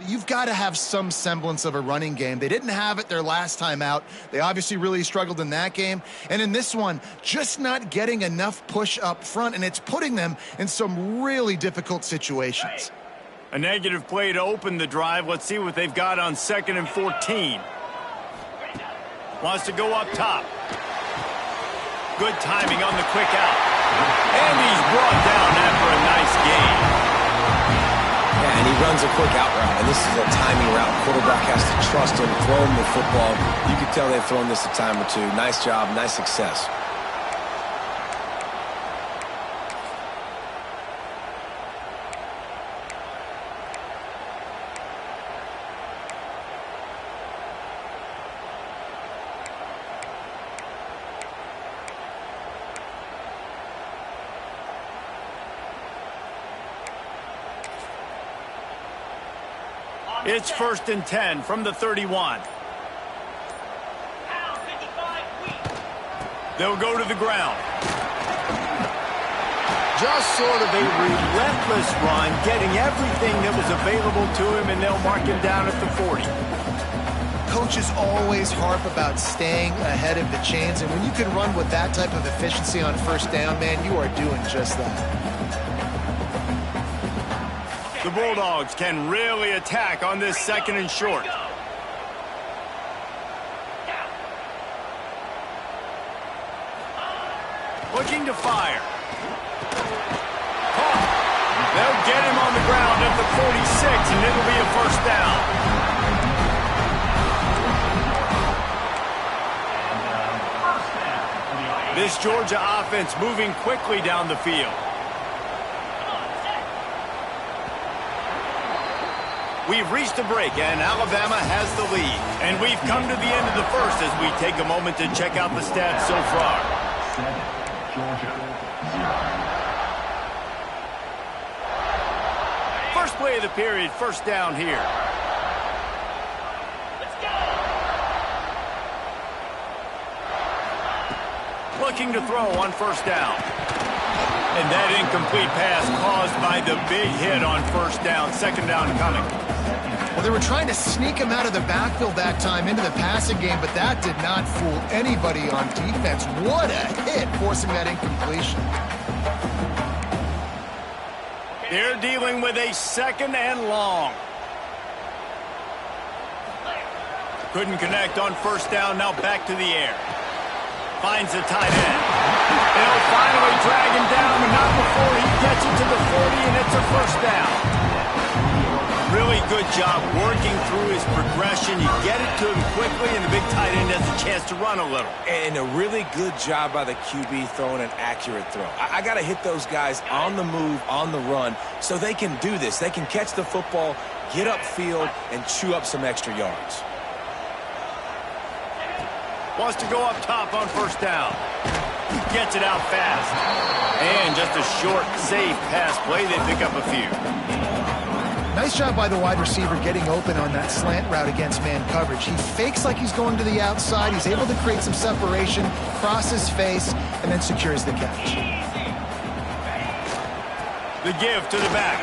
You've got to have some semblance of a running game. They didn't have it their last time out. They obviously really struggled in that game. And in this one, just not getting enough push up front, and it's putting them in some really difficult situations. A negative play to open the drive. Let's see what they've got on 2nd and 14. Wants to go up top. Good timing on the quick out. And he's brought down after a nice gain. Yeah, and he runs a quick out route, and this is a timing route. Quarterback has to trust him, throw him the football. You can tell they've thrown this a time or two. Nice job, nice success. It's 1st and 10 from the 31. They'll go to the ground. Just sort of a relentless run, getting everything that was available to him, and they'll mark him down at the 40. Coaches always harp about staying ahead of the chains, and when you can run with that type of efficiency on 1st down, man, you are doing just that. The Bulldogs can really attack on this 2nd and short. Looking to fire. Caught. They'll get him on the ground at the 46, and it'll be a 1st down. This Georgia offense moving quickly down the field. We've reached a break, and Alabama has the lead. And we've come to the end of the first as we take a moment to check out the stats so far. Georgia, 0. First play of the period, 1st down here. Let's go. Looking to throw on 1st down. And that incomplete pass caused by the big hit on 1st down. 2nd down coming. Well, they were trying to sneak him out of the backfield that time into the passing game, but that did not fool anybody on defense. What a hit, forcing that incompletion. They're dealing with a 2nd and long. Couldn't connect on 1st down, now back to the air. Finds the tight end. They'll finally drag him down, but not before he gets it to the 40, and it's a 1st down. Really good job working through his progression. You get it to him quickly, and the big tight end has a chance to run a little. And a really good job by the QB throwing an accurate throw. I got to hit those guys on the move, on the run, so they can do this. They can catch the football, get upfield, and chew up some extra yards. Wants to go up top on 1st down. Gets it out fast. And just a short, safe pass play. They pick up a few. Nice job by the wide receiver getting open on that slant route against man coverage. He fakes like he's going to the outside. He's able to create some separation, cross his face, and then secures the catch. The give to the back.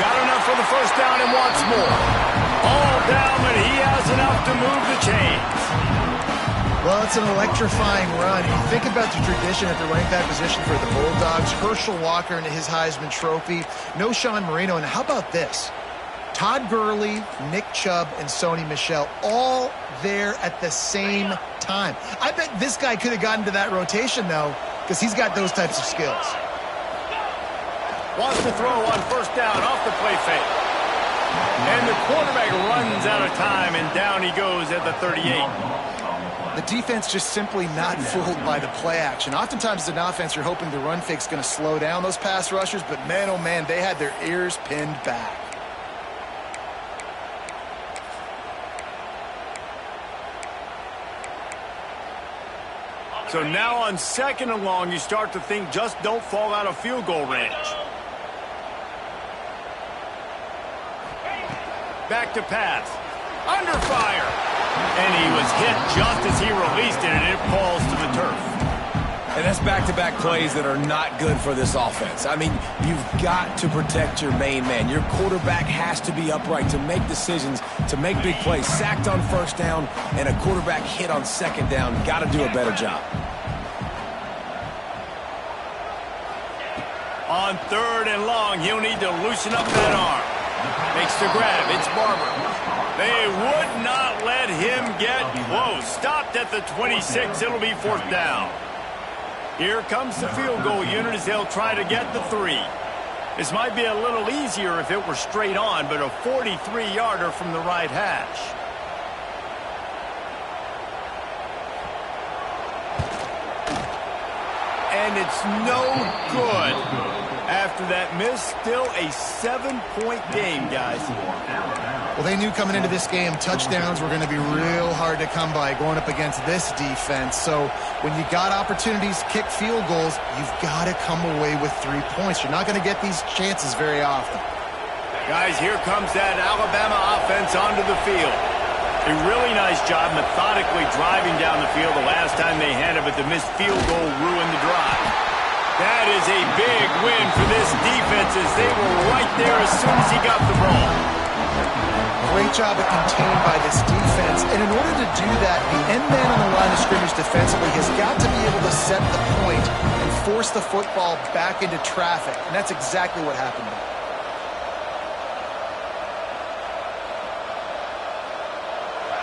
Got enough for the 1st down and wants more. All down, but he has enough to move the chains. Well, it's an electrifying run. You think about the tradition at the running back position for the Bulldogs. Herschel Walker and his Heisman Trophy. No Sean Marino. And how about this? Todd Gurley, Nick Chubb, and Sony Michel all there at the same time. I bet this guy could have gotten to that rotation, though, because he's got those types of skills. Wants to throw on 1st down off the play fake. And the quarterback runs out of time, and down he goes at the 38. The defense just simply not fooled by the play action. Oftentimes as an offense, you're hoping the run fake's going to slow down those pass rushers, but man, oh man, they had their ears pinned back. So now on 2nd and long, you start to think just don't fall out of field goal range. Back to pass. Under fire. And he was hit just as he released it, and it falls to the turf. And that's back-to-back plays that are not good for this offense. I mean, you've got to protect your main man. Your quarterback has to be upright to make decisions, to make big plays. Sacked on first down and a quarterback hit on second down. Got to do a better job. On 3rd and long, he'll need to loosen up that arm. Makes the grab. It's Barber. They would not let him get close. Stopped at the 26. It'll be 4th down. Here comes the field goal unit as they'll try to get the 3. This might be a little easier if it were straight on, but a 43-yarder from the right hash. And it's no good. After that miss, still a 7-point game, guys. Well, they knew coming into this game touchdowns were going to be real hard to come by going up against this defense. So when you got opportunities to kick field goals, you've got to come away with 3 points. You're not going to get these chances very often. Guys, here comes that Alabama offense onto the field. A really nice job methodically driving down the field the last time they had it, but the missed field goal ruined the drive. That is a big win for this defense as they were right there as soon as he got the ball. Great job of contained by this defense. And in order to do that, the end man on the line of scrimmage defensively has got to be able to set the point and force the football back into traffic. And that's exactly what happened there.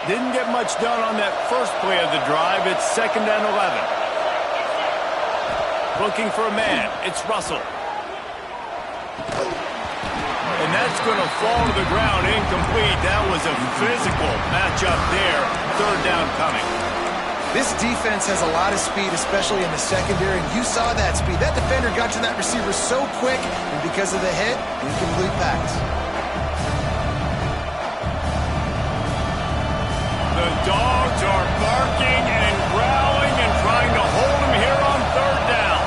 Didn't get much done on that first play of the drive. It's 2nd and 11. Looking for a man. It's Russell. And that's going to fall to the ground incomplete. That was a physical matchup there. 3rd down coming. This defense has a lot of speed, especially in the secondary. You saw that speed. That defender got to that receiver so quick, and because of the hit, incomplete pass. The Dogs are barking and growling and trying to hold him here on 3rd down.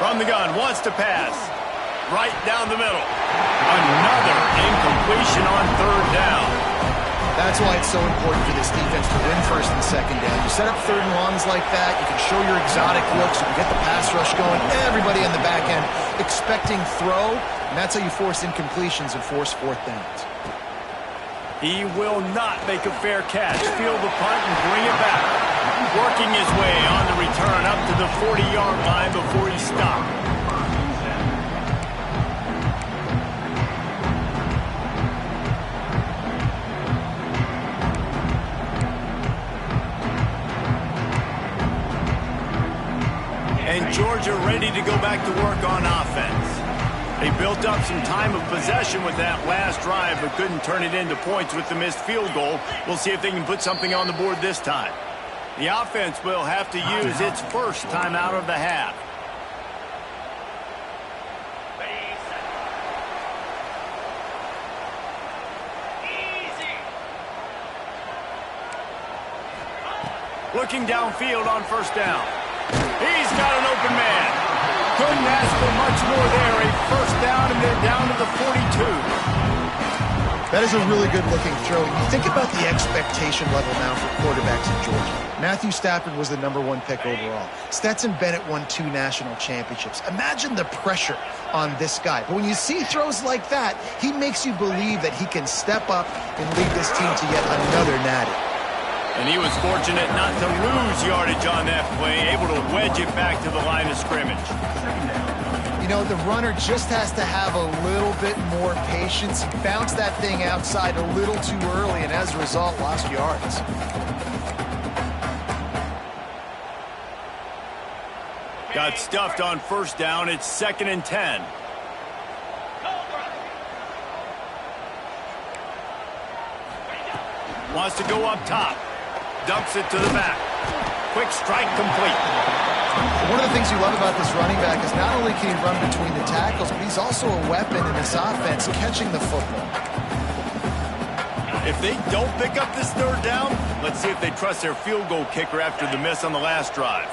From the gun, wants to pass. Right down the middle. Another incompletion on 3rd down. That's why it's so important for this defense to win 1st and 2nd down. You set up 3rd and longs like that, you can show your exotic looks, you can get the pass rush going, everybody on the back end expecting throw, and that's how you force incompletions and force 4th downs. He will not make a fair catch. Field the punt and bring it back. Working his way on the return up to the 40-yard line before he stopped. And Georgia ready to go back to work on offense. They built up some time of possession with that last drive, but couldn't turn it into points with the missed field goal. We'll see if they can put something on the board this time. The offense will have to use its first timeout of the half. Looking downfield on 1st down. He's got an open man. Couldn't ask for much more there. A 1st down, and they're down to the 42. That is a really good-looking throw. You think about the expectation level now for quarterbacks in Georgia. Matthew Stafford was the #1 pick overall. Stetson Bennett won 2 national championships. Imagine the pressure on this guy. But when you see throws like that, he makes you believe that he can step up and lead this team to yet another natty. And he was fortunate not to lose yardage on that play, able to wedge it back to the line of scrimmage. You know, the runner just has to have a little bit more patience. He bounced that thing outside a little too early, and as a result, lost yards. Got stuffed on 1st down. It's 2nd and 10. Wants to go up top. Dumps it to the back. Quick strike complete. One of the things you love about this running back is not only can he run between the tackles, but he's also a weapon in this offense, catching the football. If they don't pick up this 3rd down, let's see if they trust their field goal kicker after the miss on the last drive.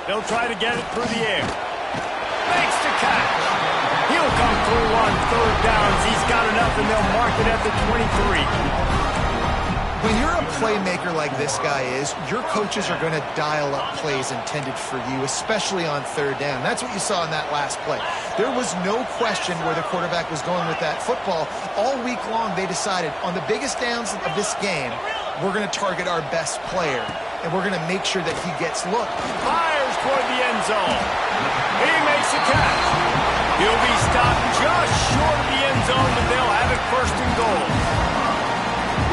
They'll try to get it through the air. Makes the catch. He'll come through on 3rd downs. He's got enough, and they'll mark it at the 23. When you're a playmaker like this guy is, your coaches are going to dial up plays intended for you, especially on third down. That's what you saw in that last play. There was no question where the quarterback was going with that football. All week long, they decided on the biggest downs of this game, we're going to target our best player, and we're going to make sure that he gets looked. Fires toward the end zone. He makes a catch. He'll be stopped just short of the end zone, but they'll have it first and goal.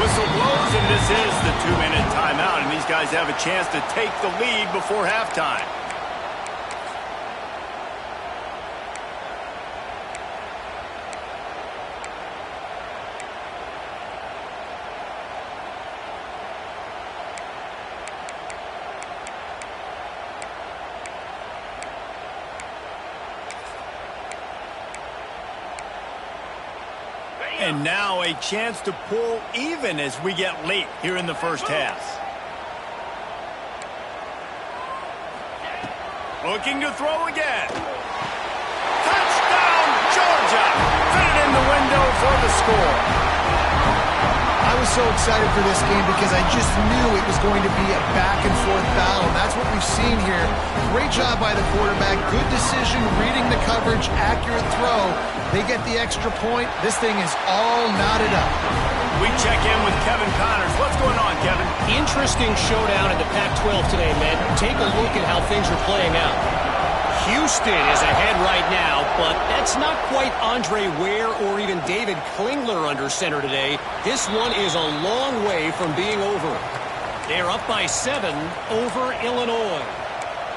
Whistle blows, and this is the 2-minute timeout, and these guys have a chance to take the lead before halftime. And now a chance to pull even as we get late here in the first half. Looking to throw again. Touchdown, Georgia! Fit it in the window for the score. I was so excited for this game because I just knew it was going to be a back-and-forth battle, and that's what we've seen here. Great job by the quarterback, good decision, reading the coverage, accurate throw. They get the extra point. This thing is all knotted up. We check in with Kevin Connors. What's going on, Kevin? Interesting showdown in the Pac-12 today, man. Take a look at how things are playing out. Houston is ahead right now, but that's not quite Andre Ware or even David Klingler under center today. This one is a long way from being over. They're up by 7 over Illinois.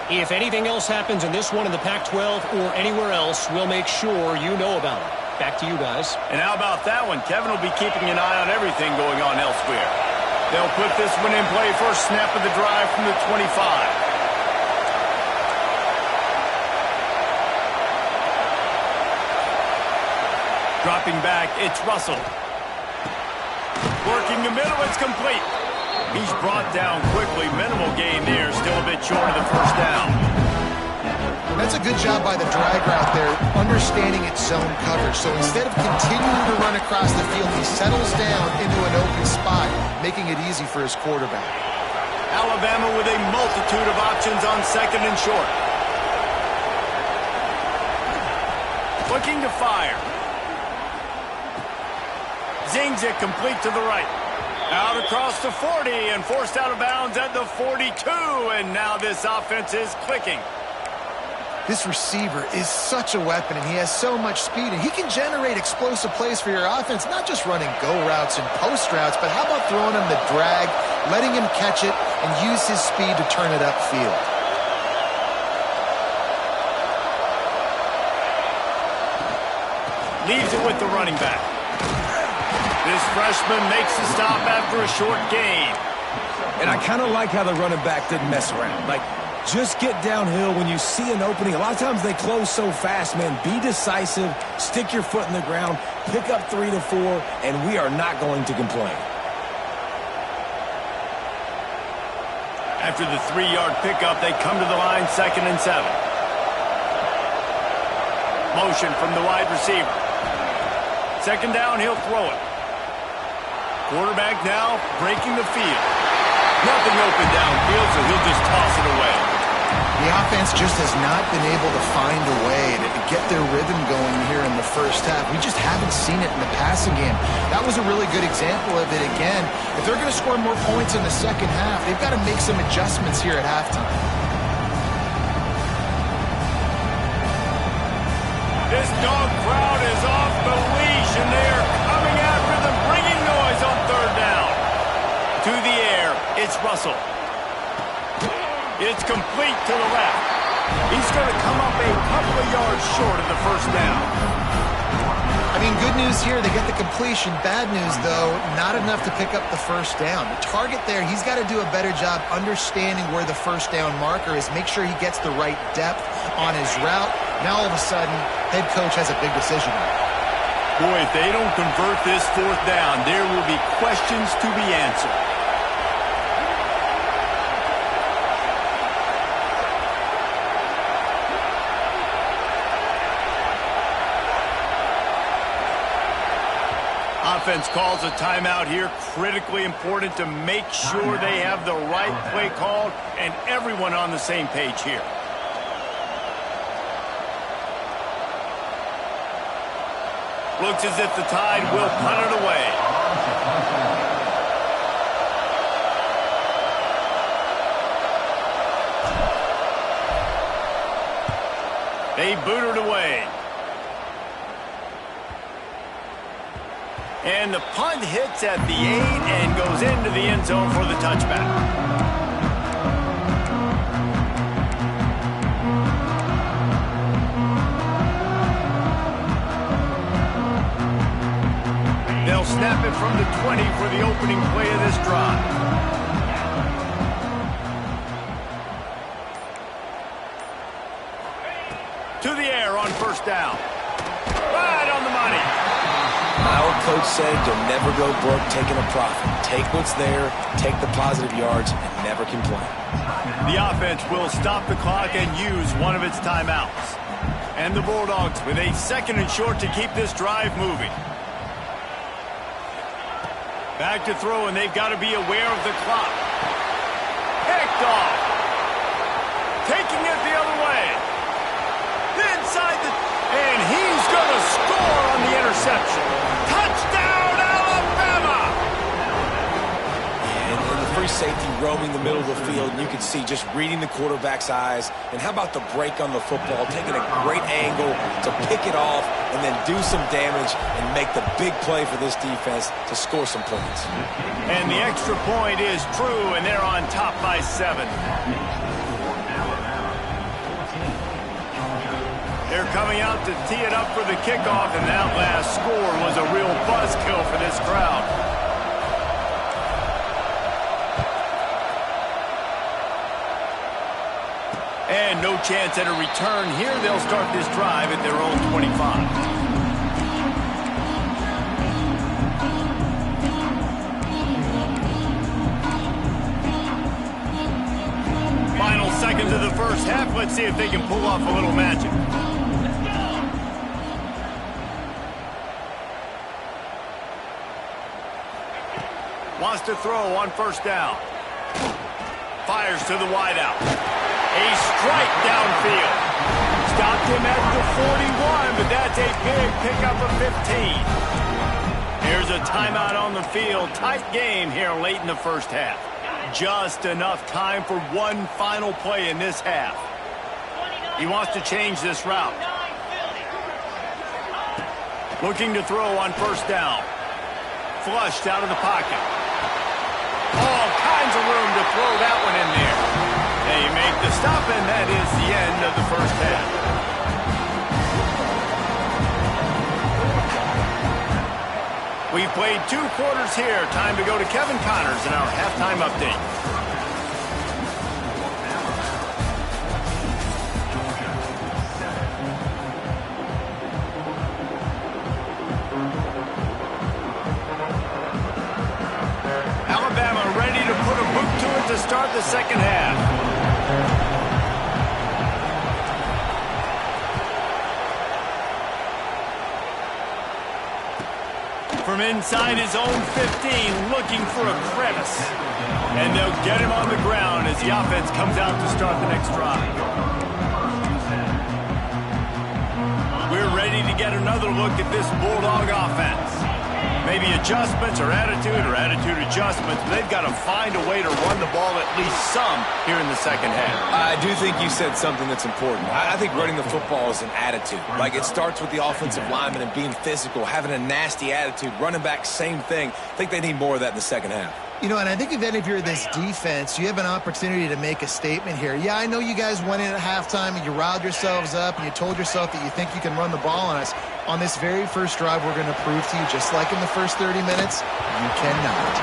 If anything else happens in this one in the Pac-12 or anywhere else, we'll make sure you know about it. Back to you guys. And how about that one? Kevin will be keeping an eye on everything going on elsewhere. They'll put this one in play first snap of the drive from the 25. Dropping back, it's Russell. Working the middle, it's complete. He's brought down quickly. Minimal gain there, still a bit short of the first down. That's a good job by the drag route there, understanding its zone coverage. So instead of continuing to run across the field, he settles down into an open spot, making it easy for his quarterback. Alabama with a multitude of options on second and short. Looking to fire. Zings it complete to the right. Out across the 40 and forced out of bounds at the 42. And now this offense is clicking. This receiver is such a weapon, and he has so much speed, and he can generate explosive plays for your offense, not just running go routes and post routes, but how about throwing him the drag, letting him catch it, and use his speed to turn it upfield. Leaves it with the running back. This freshman makes the stop after a short gain. And I kind of like how the running back didn't mess around. Like, just get downhill when you see an opening. A lot of times they close so fast, man. Be decisive, stick your foot in the ground, pick up 3 to 4, and we are not going to complain. After the 3-yard pickup, they come to the line, 2nd and 7. Motion from the wide receiver. 2nd down, he'll throw it. Quarterback now breaking the field. Nothing open downfield, so he'll just toss it away. The offense just has not been able to find a way to get their rhythm going here in the first half. We just haven't seen it in the passing game. That was a really good example of it again. If they're going to score more points in the second half, they've got to make some adjustments here at halftime. This dog crowd is off the leash, and they are coming after them, bringing noise on 3rd down. To the air, it's Russell. It's complete to the left. He's going to come up a couple of yards short of the first down. I mean, good news here, they get the completion. Bad news, though, not enough to pick up the first down. The target there, he's got to do a better job understanding where the first down marker is, make sure he gets the right depth on his route. Now, all of a sudden, head coach has a big decision. Boy, if they don't convert this 4th down, there will be questions to be answered. Offense calls a timeout here. Critically important to make sure they have the right play called and everyone on the same page here. Looks as if the Tide will punt it away. They boot it away. And the punt hits at the 8 and goes into the end zone for the touchback. They'll snap it from the 20 for the opening play of this drive. To the air on first down. Right on the money. Our coach said you'll never go broke taking a profit. Take what's there, take the positive yards, and never complain. The offense will stop the clock and use one of its timeouts. And the Bulldogs with a 2nd and short to keep this drive moving. Back to throw, and they've got to be aware of the clock. Picked off. Taking it the other way. Inside the... And he's going to score on the interception. Touchdown, Alabama! And the free safety roaming the middle of the field, and you can see just reading the quarterback's eyes. And how about the break on the football, taking a great angle to pick it off and then do some damage and make the big play for this defense to score some points. And the extra point is true, and they're on top by 7. They're coming out to tee it up for the kickoff, and that last score was a real buzzkill for this crowd. And no chance at a return here. They'll start this drive at their own 25. Final seconds of the first half. Let's see if they can pull off a little magic. Wants to throw on first down. Fires to the wideout. A strike downfield. Stopped him at the 41, but that's a big pickup of 15. Here's a timeout on the field. Tight game here late in the first half. Just enough time for one final play in this half. He wants to change this route. Looking to throw on first down. Flushed out of the pocket. All kinds of room to throw that one in there. They make the stop, and that is the end of the first half. We've played 2 quarters here. Time to go to Kevin Connors in our halftime update. To start the second half. From inside his own 15, looking for a crevice. And they'll get him on the ground as the offense comes out to start the next drive. We're ready to get another look at this Bulldog offense. Maybe adjustments or attitude adjustments, but they've got to find a way to run the ball at least some here in the second half. I do think you said something that's important. I think running the football is an attitude. Like, it starts with the offensive lineman and being physical, having a nasty attitude. Running back, same thing. I think they need more of that in the second half. You know, and I think if any of you are this defense, you have an opportunity to make a statement here. Yeah, I know you guys went in at halftime and you riled yourselves up and you told yourself that you think you can run the ball on us. On this very first drive, we're going to prove to you, just like in the first 30 minutes, you cannot.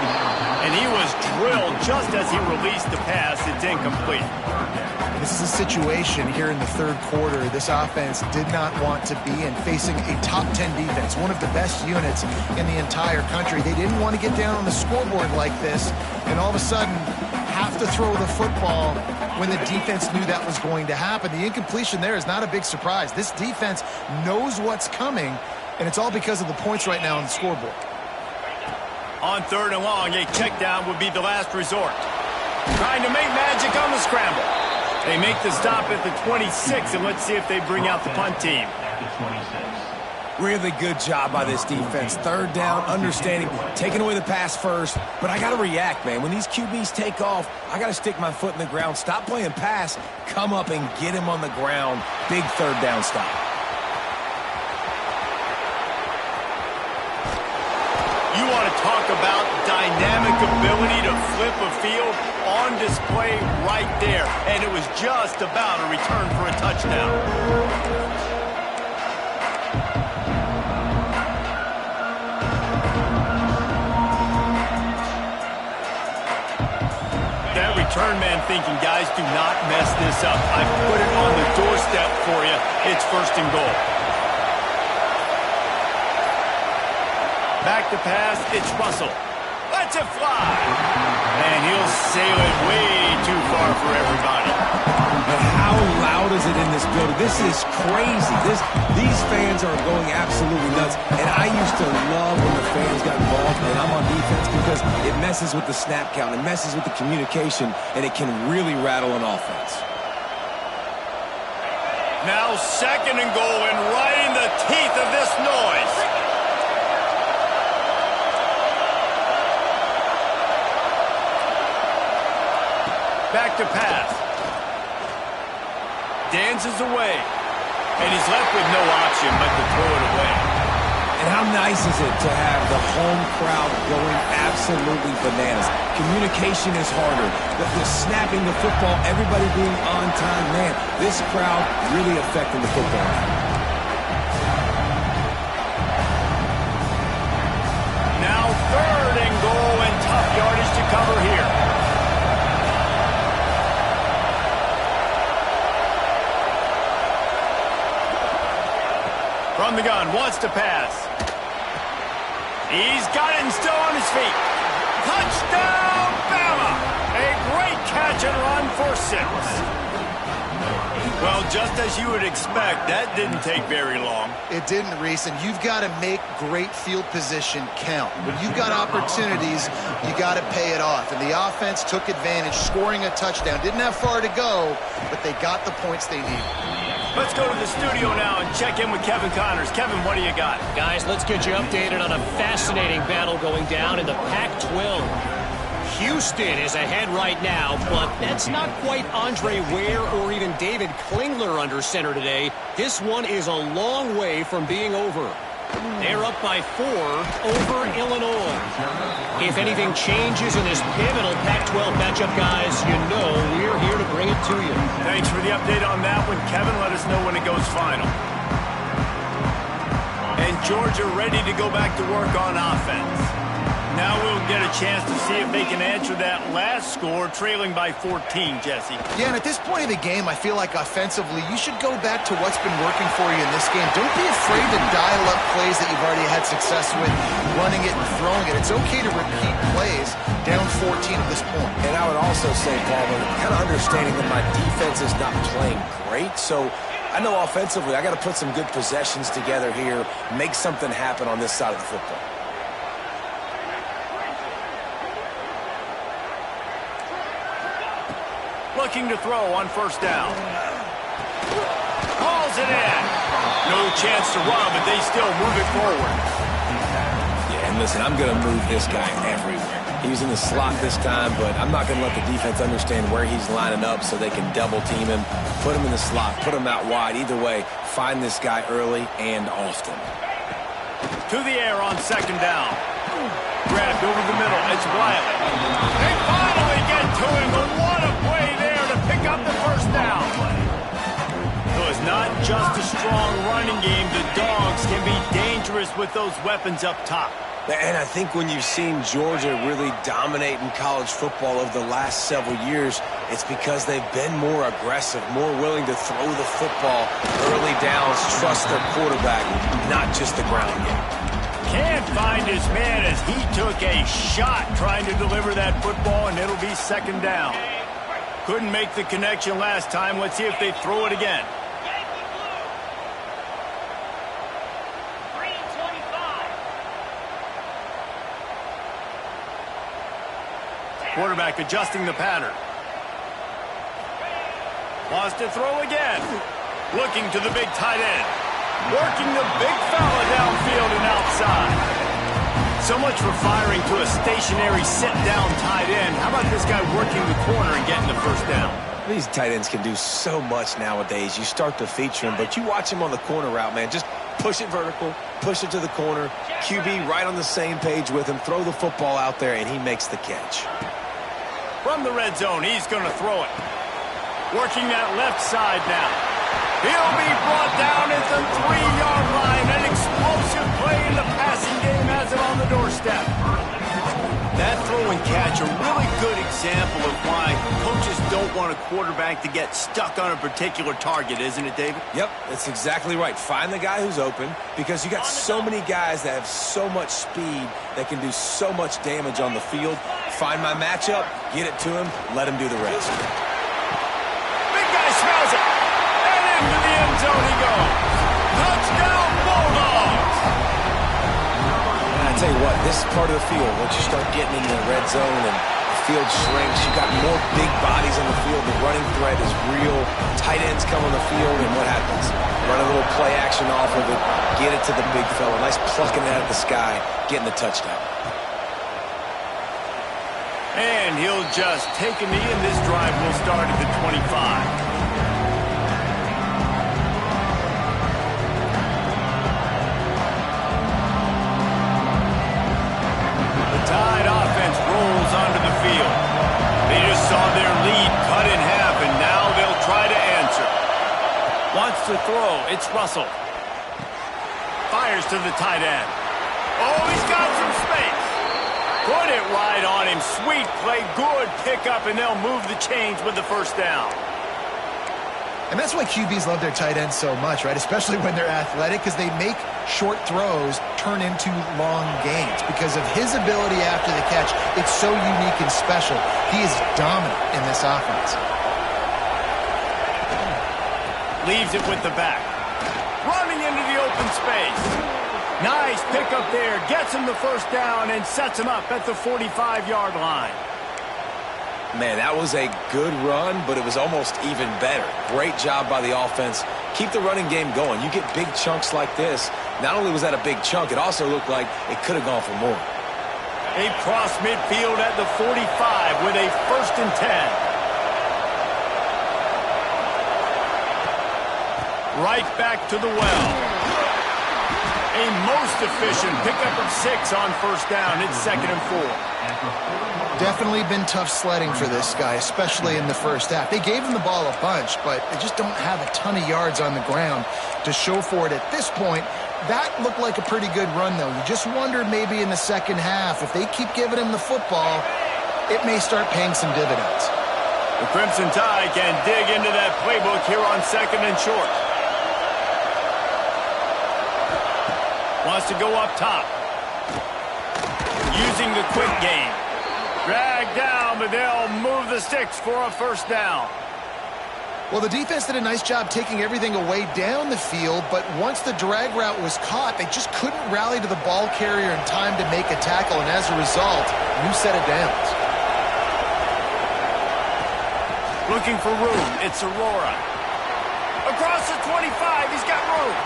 And he was drilled just as he released the pass. It's incomplete. This is a situation here in the third quarter this offense did not want to be in, facing a top 10 defense, one of the best units in the entire country. They didn't want to get down on the scoreboard like this and all of a sudden have to throw the football when the defense knew that was going to happen. The incompletion there is not a big surprise. This defense knows what's coming, and it's all because of the points right now on the scoreboard. On 3rd and long, a check down would be the last resort. Trying to make magic on the scramble. They make the stop at the 26, and let's see if they bring out the punt team. Really good job by this defense. 3rd down, understanding, taking away the pass first. But I got to react, man. When these QBs take off, I got to stick my foot in the ground. Stop playing pass. Come up and get him on the ground. Big 3rd down stop. You want to talk about dynamic ability to flip a field on display right there. And it was just about a return for a touchdown. That return man thinking, guys, do not mess this up. I put it on the doorstep for you. It's 1st and goal. Back to pass, it's Russell. Lets it fly. And he'll sail it way too far for everybody. But how loud is it in this building? This is crazy. These fans are going absolutely nuts. And I used to love when the fans got involved and I'm on defense because it messes with the snap count. It messes with the communication, and it can really rattle an offense. Now 2nd and goal, and right in the teeth of this noise. Back to pass. Dances away. And he's left with no option but to throw it away. And how nice is it to have the home crowd going absolutely bananas? Communication is harder. The snapping the football, everybody being on time. Man, this crowd really affecting the football. Now 3rd and goal, and tough yardage to cover here. From the gun, wants to pass. He's got it and still on his feet. Touchdown, Bama! A great catch and run for 6. Well, just as you would expect, that didn't take very long. It didn't, Reese, and you've got to make great field position count. When you've got opportunities, you got to pay it off. And the offense took advantage, scoring a touchdown. Didn't have far to go, but they got the points they needed. Let's go to the studio now and check in with Kevin Connors. Kevin, what do you got? Guys, let's get you updated on a fascinating battle going down in the Pac-12. Houston is ahead right now, but that's not quite Andre Ware or even David Klingler under center today. This one is a long way from being over. They're up by 4 over Illinois. If anything changes in this pivotal Pac-12 matchup, guys, you know we're here to bring it to you. Thanks for the update on that one, Kevin. Let us know when it goes final. And Georgia ready to go back to work on offense. Now we'll get a chance to see if they can answer that last score, trailing by 14, Jesse. Yeah, and at this point of the game, I feel like offensively, you should go back to what's been working for you in this game. Don't be afraid to dial up plays that you've already had success with, running it and throwing it. It's okay to repeat plays down 14 at this point. And I would also say, Palmer, kind of understanding that my defense is not playing great, so I know offensively I got to put some good possessions together here, make something happen on this side of the football. Looking to throw on 1st down. Hauls it in. No chance to run, but they still move it forward. Yeah, and listen, I'm going to move this guy everywhere. He's in the slot this time, but I'm not going to let the defense understand where he's lining up so they can double team him, put him in the slot, put him out wide. Either way, find this guy early and often. To the air on 2nd down. Grabbed over the middle. It's Wiley. They finally get to him, but what a play there to pick up the 1st down. So it's not just a strong running game. The Dogs can be dangerous with those weapons up top. And I think when you've seen Georgia really dominate in college football over the last several years, it's because they've been more aggressive, more willing to throw the football early downs, trust their quarterback, not just the ground game. Can't find his man as he took a shot trying to deliver that football, and it'll be 2nd down. Couldn't make the connection last time. Let's see if they throw it again. Quarterback adjusting the pattern. Wants to throw again. Looking to the big tight end. Working the big fella downfield and outside. So much for firing to a stationary sit-down tight end. How about this guy working the corner and getting the first down? These tight ends can do so much nowadays. You start to feature them, but you watch him on the corner route, man. Just push it vertical, push it to the corner. QB right on the same page with him. Throw the football out there, and he makes the catch. From the red zone, he's going to throw it. Working that left side now. He'll be brought down at the 3-yard line. An explosive play in the passing game has it on the doorstep. That throw and catch, a really good example of why coaches don't want a quarterback to get stuck on a particular target, isn't it, David? Yep, that's exactly right. Find the guy who's open, because you got so many guys that have so much speed that can do so much damage on the field. Find my matchup, get it to him, let him do the rest. Big guy smells it. And into the end zone he goes. Touchdown, Bulldogs! I tell you what, this part of the field, once you start getting into the red zone and the field shrinks, you got more big bodies on the field. The running threat is real. Tight ends come on the field, and what happens? Run a little play action off of it, get it to the big fella. Nice plucking it out of the sky, getting the touchdown. And he'll just take a knee, and this drive will start at the 25. Tide offense rolls onto the field. They just saw their lead cut in half, and now they'll try to answer. Wants to throw. It's Russell. Fires to the tight end. Oh, he's got some space. Put it right on him. Sweet play. Good pickup, and they'll move the chains with the first down. And that's why QBs love their tight ends so much, right? Especially when they're athletic, because they make short throws turn into long gains. Because of his ability after the catch, it's so unique and special. He is dominant in this offense. Leaves it with the back. Running into the open space. Nice pickup there. Gets him the first down and sets him up at the 45-yard line. Man, that was a good run, but it was almost even better. Great job by the offense. Keep the running game going. You get big chunks like this. Not only was that a big chunk, it also looked like it could have gone for more. They cross midfield at the 45 with a 1st and 10. Right back to the well. A most efficient pickup of 6 on first down. It's 2nd and 4. Definitely been tough sledding for this guy, especially in the first half. They gave him the ball a bunch, but they just don't have a ton of yards on the ground to show for it at this point. That looked like a pretty good run, though. You just wondered maybe in the second half, if they keep giving him the football, it may start paying some dividends. The Crimson Tide can dig into that playbook here on 2nd and short. Wants to go up top. Using the quick game. Dragged down, but they'll move the sticks for a first down. Well, the defense did a nice job taking everything away down the field, but once the drag route was caught, they just couldn't rally to the ball carrier in time to make a tackle, and as a result, new set of downs. Looking for room. It's Aurora. Across the 25, he's got room.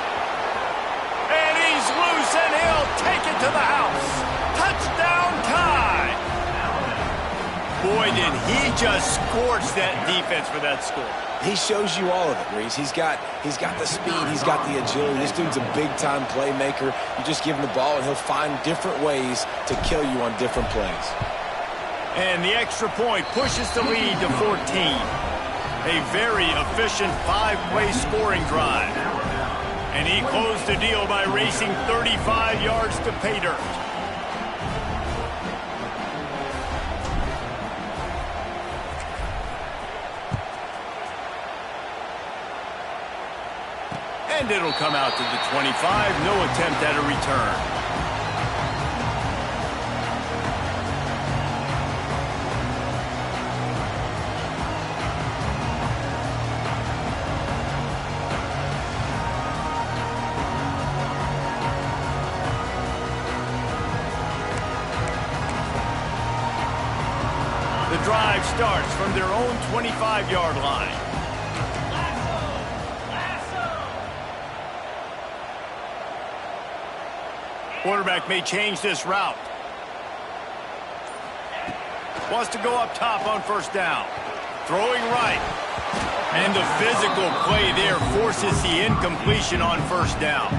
And he's loose, and he'll take it to the house. Touchdown, Tide. Boy, did he just scorch that defense for that score. He shows you all of it, Reese. He's got the speed. He's got the agility. This dude's a big-time playmaker. You just give him the ball, and he'll find different ways to kill you on different plays. And the extra point pushes the lead to 14. A very efficient 5-play scoring drive. And he closed the deal by racing 35 yards to pay dirt. And it'll come out to the 25. No attempt at a return. drive starts from their own 25-yard line. Quarterback may change this route. Wants to go up top on first down. Throwing right. And the physical play there forces the incompletion on first down.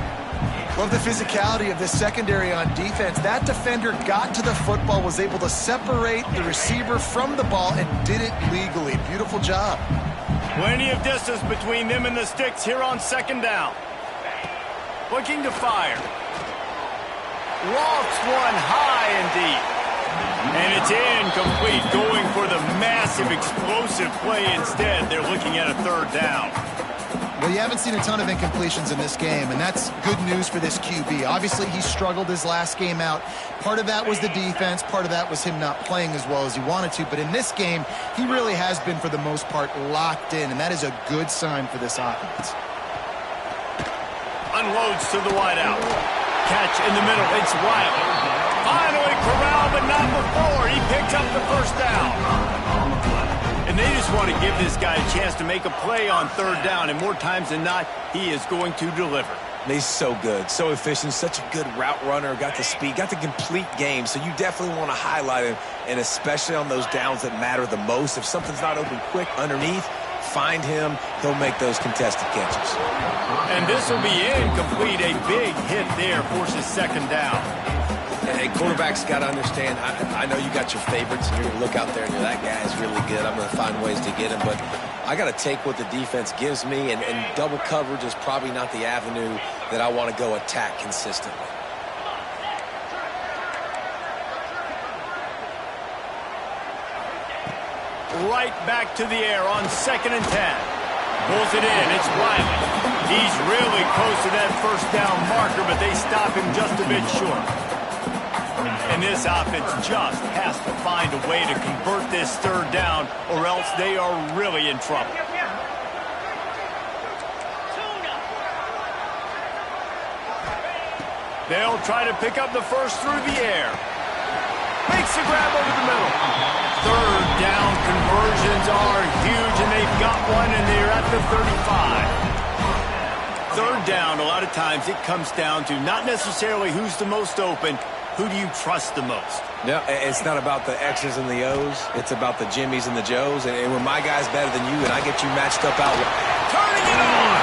Love the physicality of this secondary on defense. That defender got to the football, was able to separate the receiver from the ball, and did it legally. Beautiful job. Plenty of distance between them and the sticks here on second down. Looking to fire. Lofts one high and deep. And it's incomplete, going for the massive explosive play instead. They're looking at a third down. Well, you haven't seen a ton of incompletions in this game, and that's good news for this QB. Obviously, he struggled his last game out. Part of that was the defense. Part of that was him not playing as well as he wanted to. But in this game, he really has been, for the most part, locked in, and that is a good sign for this offense. Unloads to the wideout. Catch in the middle. It's Riley. Finally corralled, but not before. He picked up the first down. And they just want to give this guy a chance to make a play on third down. And more times than not, he is going to deliver. He's so good, so efficient, such a good route runner, got the speed, got the complete game. So you definitely want to highlight him, and especially on those downs that matter the most. If something's not open quick underneath, find him. He'll make those contested catches. And this will be incomplete. A big hit there forces second down. Hey, quarterbacks got to understand, I know you got your favorites, and you're going to look out there and you're, that guy's really good. I'm going to find ways to get him, but I got to take what the defense gives me, and double coverage is probably not the avenue that I want to go attack consistently. Right back to the air on 2nd and 10. Pulls it in. It's Riley. He's really close to that first down marker, but they stop him just a bit short. And this offense just has to find a way to convert this third down, or else they are really in trouble. They'll try to pick up the first through the air. Makes the grab over the middle. Third down conversions are huge, and they've got one, and they're at the 35. Third down, a lot of times it comes down to not necessarily who's the most open, who do you trust the most? Yeah, it's not about the X's and the O's. It's about the Jimmys and the Joes. And when my guy's better than you and I get you matched up out. Turning it on!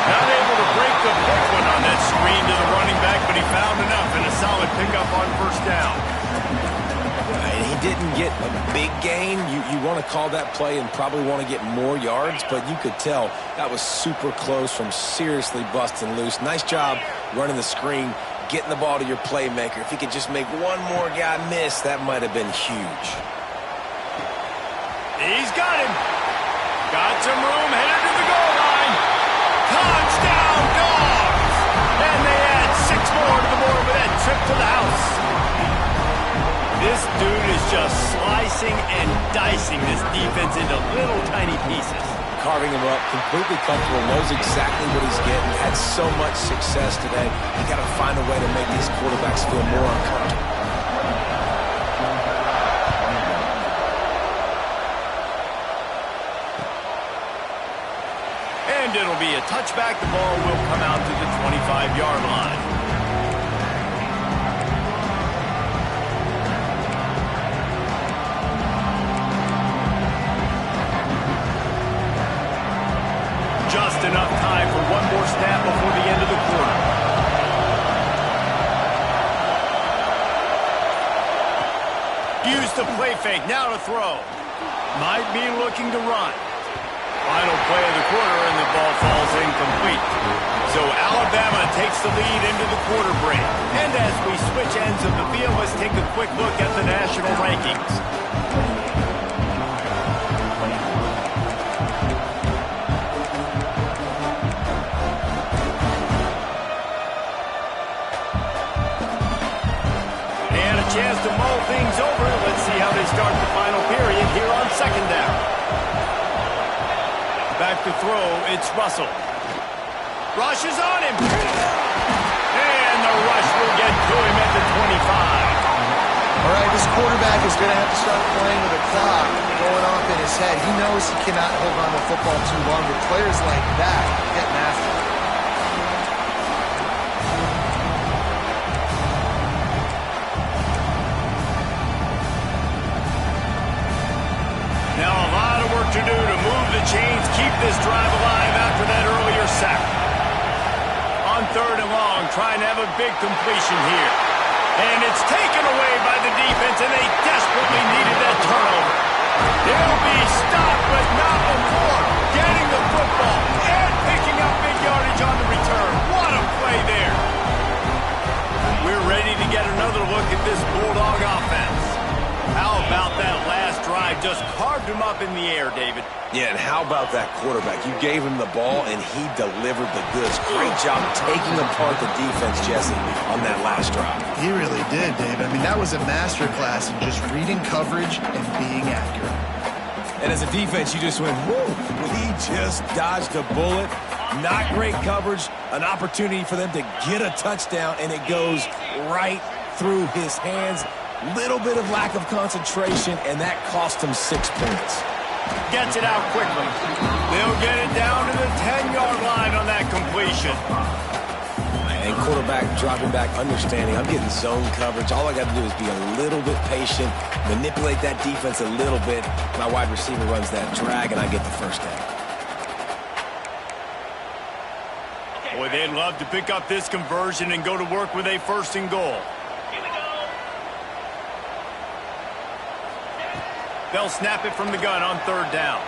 Not able to break the big one on that screen to the running back, but he found enough and a solid pickup on first down. And he didn't get a big gain. You want to call that play and probably want to get more yards, but you could tell that was super close from seriously busting loose. Nice job running the screen, getting the ball to your playmaker. If he could just make one more guy miss, that might have been huge. He's got him. Got some room, headed to the goal line. Touchdown, Dogs! And they add 6 more to the board with that trip to the house. This dude is just slicing and dicing this defense into little tiny pieces. Carving him up, completely comfortable, knows exactly what he's getting, had so much success today. You got to find a way to make these quarterbacks feel more uncomfortable. And it'll be a touchback. The ball will come out to the 25-yard line. Just enough time for one more snap before the end of the quarter. Use the play fake, now to throw. Might be looking to run. Final play of the quarter, and the ball falls incomplete. So Alabama takes the lead into the quarter break. And as we switch ends of the field, let's take a quick look at the national rankings. Chance to mull things over. Let's see how they start the final period here on second down. Back to throw, it's Russell. Rush is on him. And the rush will get to him at the 25. All right, this quarterback is going to have to start playing with a clock going off in his head. He knows he cannot hold on to the football too long with players like that getting after him. Now a lot of work to do to move the chains, keep this drive alive after that earlier sack. On 3rd and long, trying to have a big completion here. And it's taken away by the defense, and they desperately needed that turnover. They'll be stopped, but not before getting the football and picking up big yardage on the return. What a play there. We're ready to get another look at this Bulldog offense. How about that last drive? Just carved him up in the air, David. Yeah, and how about that quarterback? You gave him the ball, and he delivered the goods. Great job taking apart the defense, Jesse, on that last drive. He really did, David. I mean, that was a masterclass in just reading coverage and being accurate. And as a defense, you just went, whoo, he just dodged a bullet. Not great coverage, an opportunity for them to get a touchdown, and it goes right through his hands. Little bit of lack of concentration, and that cost him 6 points. Gets it out quickly. They'll get it down to the 10-yard line on that completion. And quarterback dropping back, understanding, I'm getting zone coverage. All I got to do is be a little bit patient, manipulate that defense a little bit. My wide receiver runs that drag, and I get the first down. Boy, they'd love to pick up this conversion and go to work with a 1st and goal. They'll snap it from the gun on 3rd down.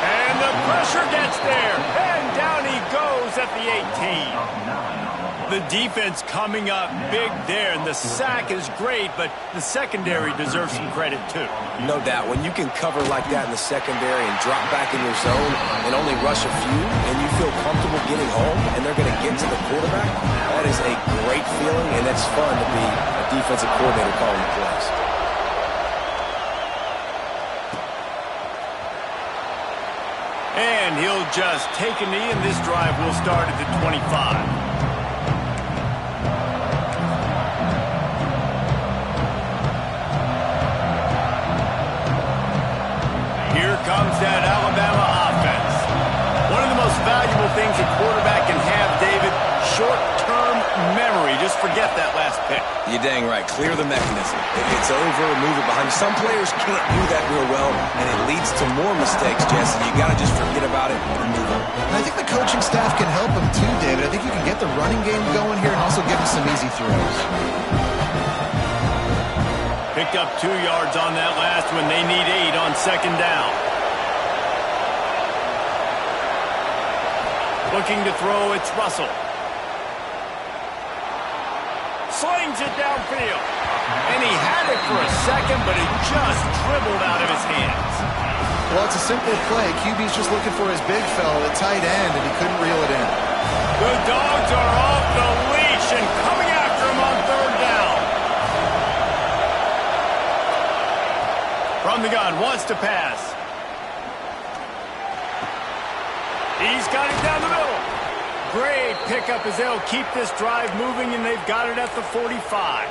And the pressure gets there. And down he goes at the 18. The defense coming up big there, and the sack is great, but the secondary deserves some credit too. No doubt. When you can cover like that in the secondary and drop back in your zone and only rush a few, and you feel comfortable getting home, and they're going to get to the quarterback, that is a great feeling, and it's fun to be a defensive coordinator calling the plays. And he'll just take a knee, and this drive will start at the 25. Here comes that Alabama offense. One of the most valuable things a quarterback can have, David, short-term memory. Just forget that last pick. You're dang right. Clear the mechanism. If it's over, move it behind you. Some players can't do that real well, and it leads to more mistakes, Jesse. You got to just forget about it and move on. And I think the coaching staff can help him too, David. I think you can get the running game going here and also give him some easy throws. Picked up 2 yards on that last one. They need 8 on 2nd down. Looking to throw, it's Russell. Slings it downfield. And he had it for a second, but it just dribbled out of his hands. Well, it's a simple play. QB's just looking for his big fella at tight end, and he couldn't reel it in. The Dogs are off the leash and coming after him on 3rd down. From the gun, wants to pass. He's got it down the middle. Great pickup as they'll keep this drive moving, and they've got it at the 45.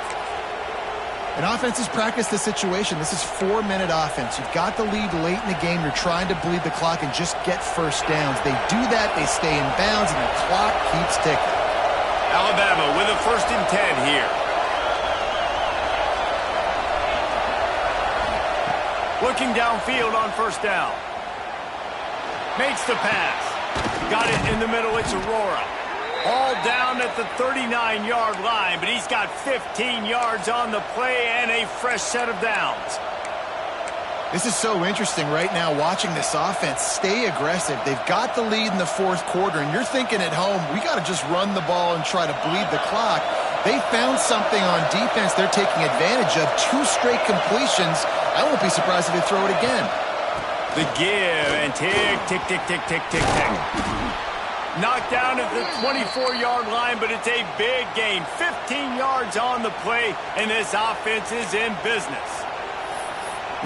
And offenses practice the situation. This is 4-minute offense. You've got the lead late in the game. You're trying to bleed the clock and just get first downs. They do that, they stay in bounds, and the clock keeps ticking. Alabama with a 1st and 10 here. Looking downfield on 1st down. Makes the pass. Got it in the middle. It's Aurora. All down at the 39-yard line, but he's got 15 yards on the play and a fresh set of downs. This is so interesting right now watching this offense stay aggressive. They've got the lead in the 4th quarter, and you're thinking at home, we got to just run the ball and try to bleed the clock. They found something on defense they're taking advantage of. 2 straight completions. I won't be surprised if they throw it again. The give and tick, tick, tick, tick, tick, tick, tick. Knocked down at the 24-yard line, but it's a big gain. 15 yards on the play, and this offense is in business.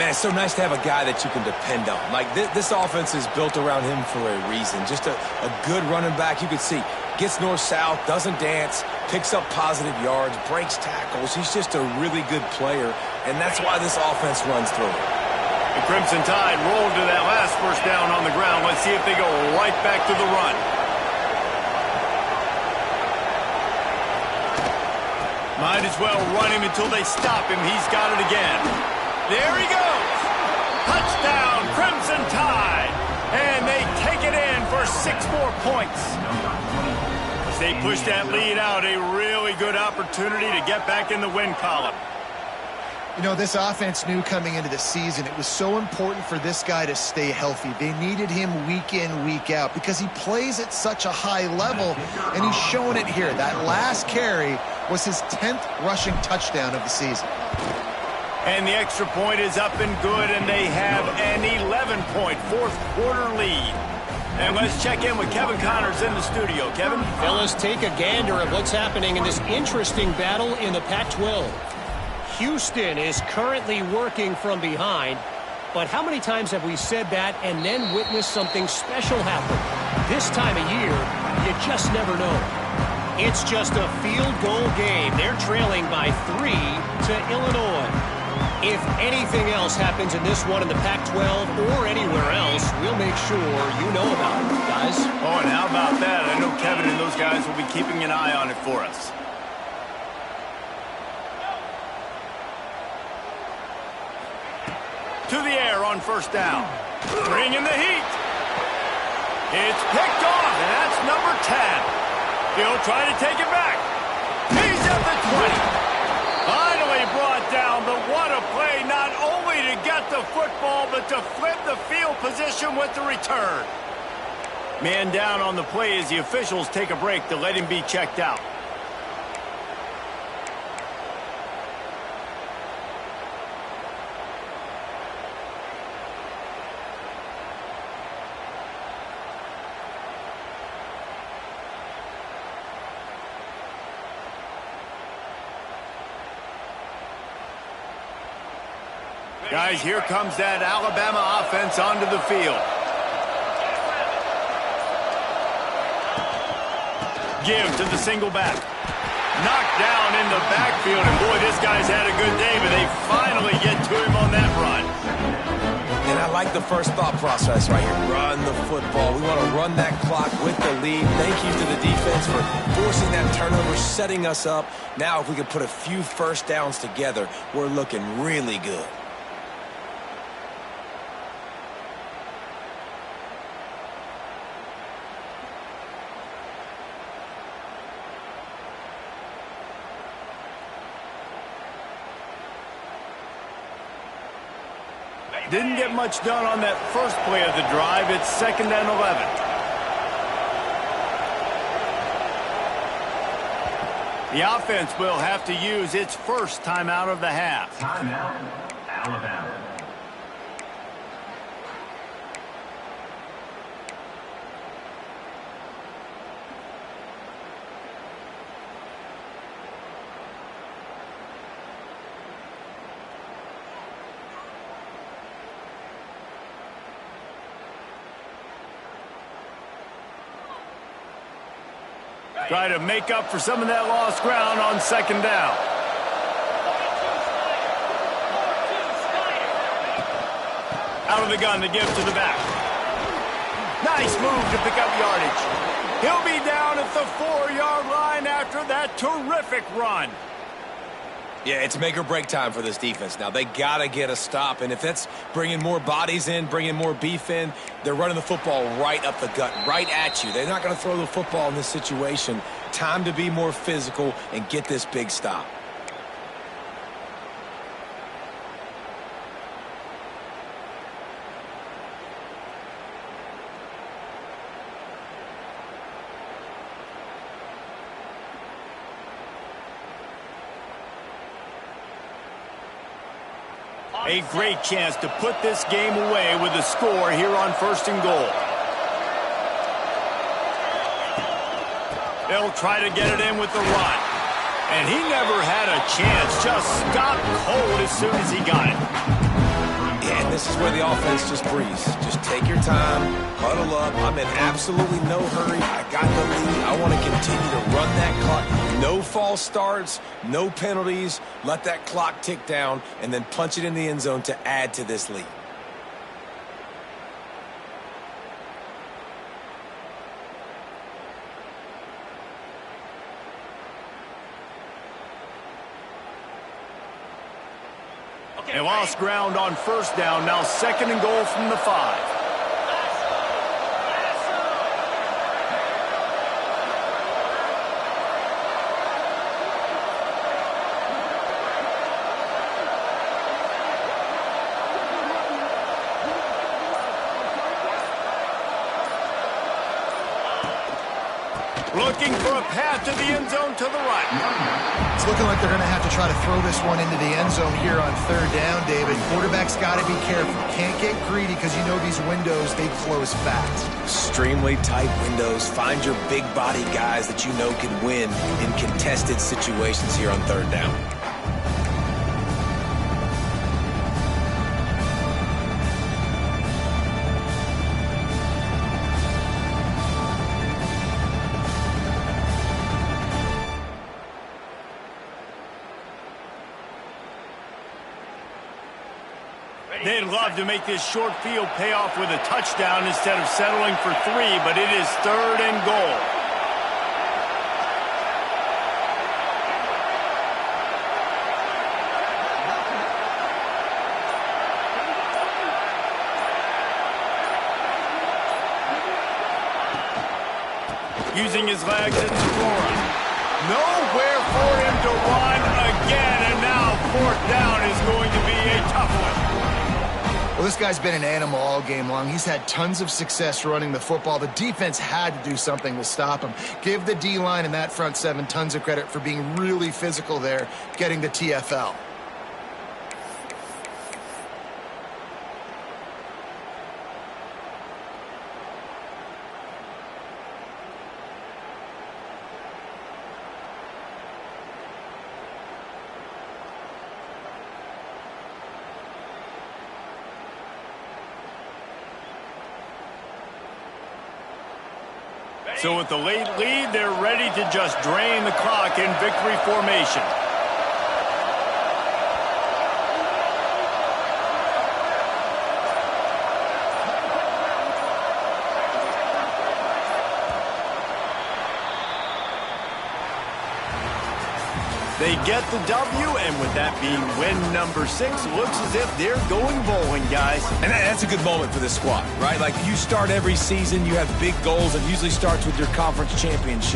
Man, it's so nice to have a guy that you can depend on. Like, this offense is built around him for a reason. Just a good running back. You could see Gets north-south, doesn't dance, picks up positive yards, breaks tackles. He's just a really good player, and that's why this offense runs through him. The Crimson Tide rolled to that last first down on the ground. Let's see if they go right back to the run. Might as well run him until they stop him. He's got it again. There he goes. Touchdown, Crimson Tide. And they take it in for 6 more points. As they push that lead out, a really good opportunity to get back in the win column. You know, this offense knew coming into the season it was so important for this guy to stay healthy. They needed him week in, week out because he plays at such a high level, and he's showing it here. That last carry was his 10th rushing touchdown of the season. And the extra point is up and good, and they have an 11-point fourth-quarter lead. And let's check in with Kevin Connors in the studio. Kevin? Fellas, take a gander at what's happening in this interesting battle in the Pac-12. Houston is currently working from behind, but how many times have we said that and then witnessed something special happen? This time of year, you just never know. It's just a field goal game. They're trailing by 3 to Illinois. If anything else happens in this one in the Pac-12 or anywhere else, we'll make sure you know about it, guys. Oh, and how about that? I know Kevin and those guys will be keeping an eye on it for us. To the air on first down. Bringing the heat. It's picked off, and that's number 10. He'll try to take it back. He's at the 20. Finally brought down, but what a play, not only to get the football, but to flip the field position with the return. Man down on the play as the officials take a break to let him be checked out. Guys, here comes that Alabama offense onto the field. Give to the single back. Knocked down in the backfield, and boy, this guy's had a good day, but they finally get to him on that run. And I like the first thought process right here. Run the football. We want to run that clock with the lead. Thank you to the defense for forcing that turnover, setting us up. Now, if we can put a few first downs together, we're looking really good. Didn't get much done on that first play of the drive. It's 2nd and 11. The offense will have to use its first timeout of the half. Timeout, Alabama. Try to make up for some of that lost ground on 2nd down. Out of the gun to give to the back. Nice move to pick up yardage. He'll be down at the 4-yard line after that terrific run. Yeah, it's make or break time for this defense now. They got to get a stop, and if that's bringing more bodies in, bringing more beef in, they're running the football right up the gut, right at you. They're not going to throw the football in this situation. Time to be more physical and get this big stop. A great chance to put this game away with a score here on 1st and goal. They'll try to get it in with the run. And he never had a chance. Just stopped cold as soon as he got it. Yeah, and this is where the offense just breathes. Just take your time, huddle up. I'm in absolutely no hurry. I got the lead. I want to continue to run that clock. No false starts, no penalties. Let that clock tick down, and then punch it in the end zone to add to this lead. They lost ground on first down. Now 2nd and goal from the 5. Looking for a path to the end zone to the right. It's looking like they're going to have to try to throw this one into the end zone here on 3rd down, David. Quarterback's got to be careful. Can't get greedy because you know these windows, they close fast. Extremely tight windows. Find your big body guys that you know can win in contested situations here on 3rd down. They'd love to make this short field pay off with a touchdown instead of settling for 3, but it is 3rd and goal. Using his legs, it's Flora. Nowhere for him to run again, and now 4th down is going to be a tough one. Well, this guy's been an animal all game long. He's had tons of success running the football. The defense had to do something to stop him. Give the D-line and that front 7 tons of credit for being really physical there, getting the TFL. So with the late lead, they're ready to just drain the clock in victory formation. They get the W, and with that being win number 6, looks as if they're going bowling, guys. And that's a good moment for this squad, right? Like, you start every season, you have big goals. It usually starts with your conference championship.